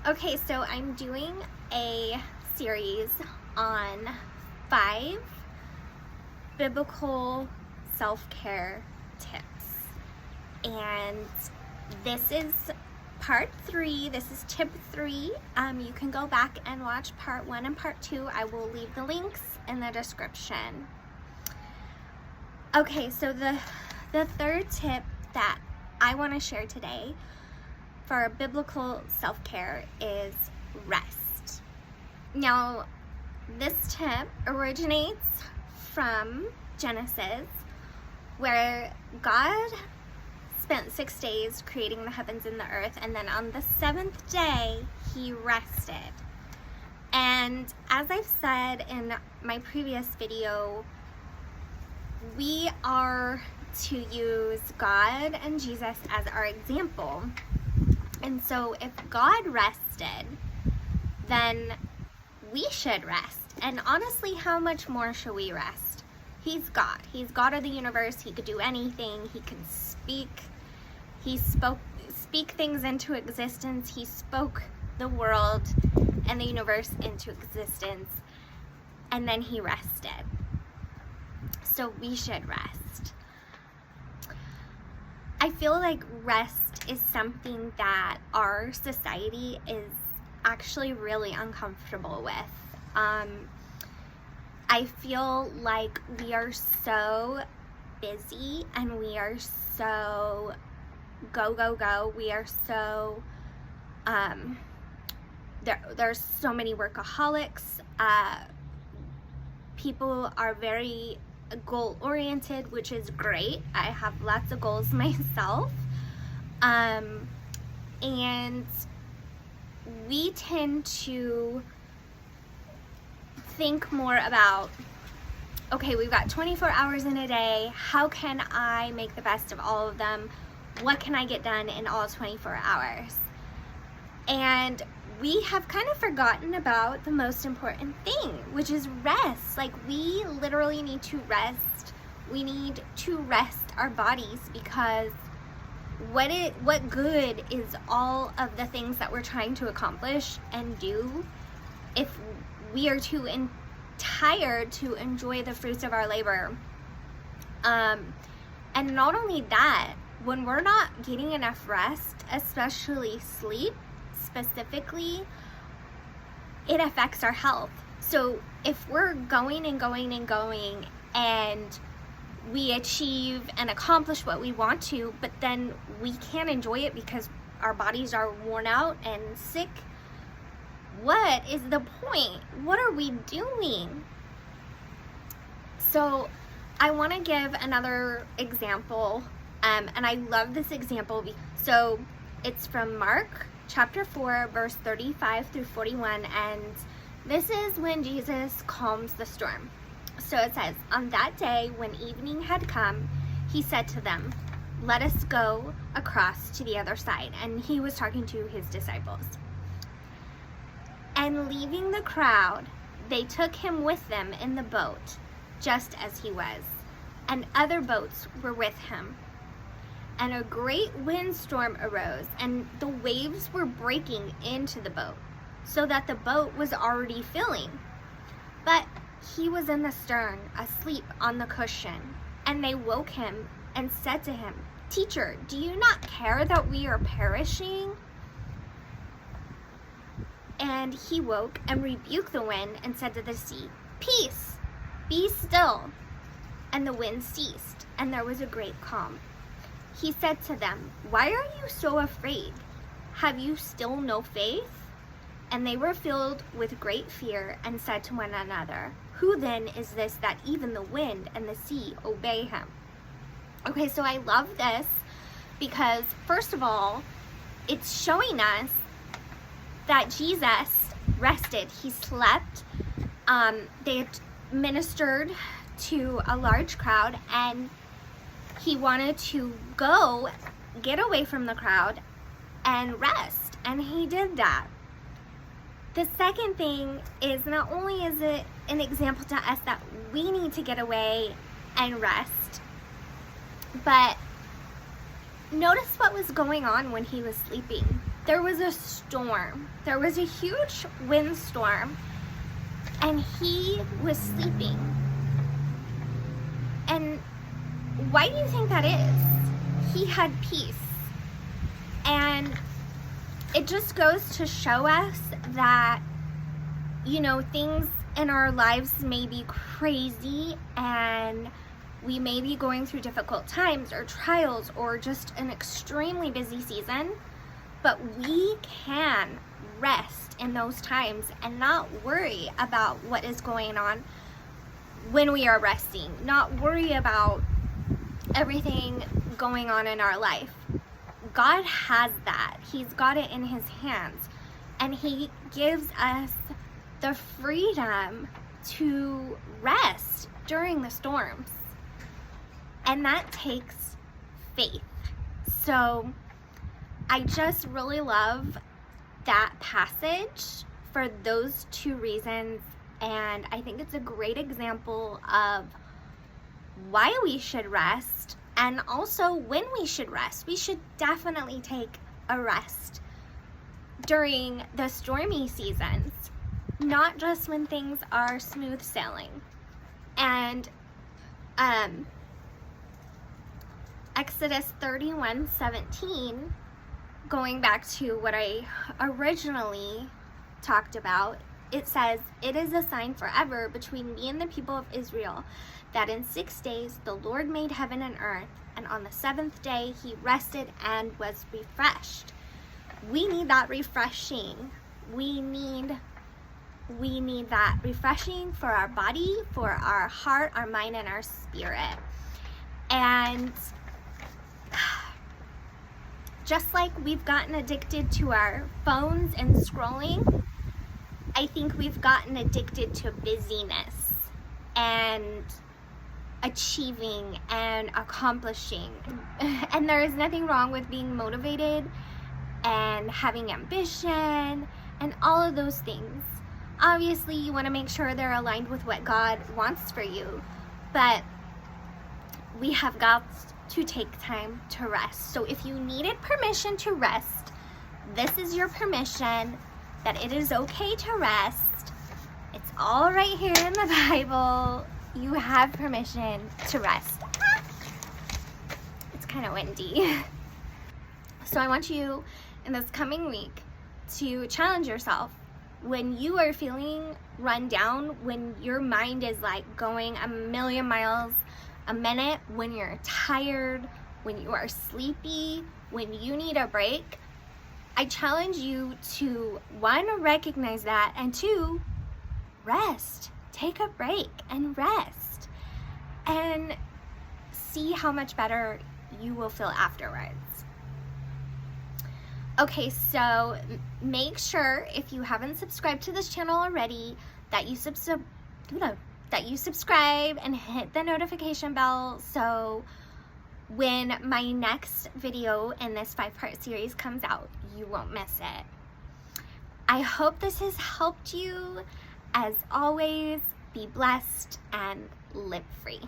Okay, so I'm doing a series on 5 biblical self-care tips. And this is part 3. This is tip 3. You can go back and watch part 1 and part 2. I will leave the links in the description. Okay, so the third tip that I want to share today for biblical self-care is rest. Now, this tip originates from Genesis, where God spent 6 days creating the heavens and the earth, and then on the 7th day, he rested. And as I've said in my previous video, we are to use God and Jesus as our example. And so if God rested, then we should rest. And honestly, how much more should we rest? He's God. He's God of the universe. He could do anything. He can speak. He speak things into existence. He spoke the world and the universe into existence. And then he rested. So we should rest. I feel like rest is something that our society is actually really uncomfortable with. I feel like we are so busy and we are so go. We are so, there's so many workaholics. People are very goal-oriented, which is great. I have lots of goals myself. And we tend to think more about, okay, we've got 24 hours in a day. How can I make the best of all of them? What can I get done in all 24 hours? And we have kind of forgotten about the most important thing, which is rest. Like, we literally need to rest. We need to rest our bodies, because what good is all of the things that we're trying to accomplish and do if we are too tired to enjoy the fruits of our labor? And not only that, when we're not getting enough rest, especially sleep specifically, it affects our health. So if we're going and we achieve and accomplish what we want to, but then we can't enjoy it because our bodies are worn out and sick, what is the point? What are we doing? So I want to give another example, and I love this example. So it's from Mark chapter 4, verse 35 through 41, and this is when Jesus calms the storm. So it says, on that day when evening had come, he said to them, let us go across to the other side. And he was talking to his disciples. And leaving the crowd, they took him with them in the boat, just as he was. And other boats were with him. And a great windstorm arose, and the waves were breaking into the boat, so that the boat was already filling. But he was in the stern, asleep on the cushion. And they woke him and said to him, Teacher, do you not care that we are perishing? And he woke and rebuked the wind and said to the sea, Peace, be still. And the wind ceased, and there was a great calm. He said to them, why are you so afraid? Have you still no faith? And they were filled with great fear and said to one another, who then is this that even the wind and the sea obey him? Okay, so I love this because, first of all, it's showing us that Jesus rested. He slept. They had ministered to a large crowd, and he wanted to go get away from the crowd and rest, and he did that. The second thing is, not only is it an example to us that we need to get away and rest, but notice what was going on when he was sleeping. there was a storm. There was a huge windstorm, and he was sleeping. And why do you think that is? He had peace. And it just goes to show us that, you know, things in our lives may be crazy, and we may be going through difficult times or trials or just an extremely busy season, but we can rest in those times and not worry about what is going on when we are resting, not worry about everything going on in our life. God has that. He's got it in his hands, and he gives us the freedom to rest during the storms. And that takes faith. So I just really love that passage for those two reasons, and I think it's a great example of why we should rest and also when we should rest. We should definitely take a rest during the stormy seasons, not just when things are smooth sailing. And Exodus 31:17, going back to what I originally talked about, it says, "It is a sign forever between me and the people of Israel, that in 6 days the Lord made heaven and earth, and on the seventh day he rested and was refreshed." We need that refreshing. We need that refreshing for our body, for our heart, our mind, and our spirit. And just like we've gotten addicted to our phones and scrolling, I think we've gotten addicted to busyness and achieving and accomplishing. And there is nothing wrong with being motivated and having ambition and all of those things. Obviously, you want to make sure they're aligned with what God wants for you, but we have got to take time to rest. So if you needed permission to rest, this is your permission, that it is okay to rest. It's all right here in the Bible. You have permission to rest. It's kind of windy. So I want you in this coming week to challenge yourself. When you are feeling run down, when your mind is like going a million miles a minute, when you're tired, when you are sleepy, when you need a break, I challenge you to, one, recognize that, and two, rest. Take a break and rest, and see how much better you will feel afterwards. Okay, so make sure, if you haven't subscribed to this channel already, that you subscribe and hit the notification bell, so when my next video in this 5-part series comes out, you won't miss it. I hope this has helped you. As always, be blessed and live free.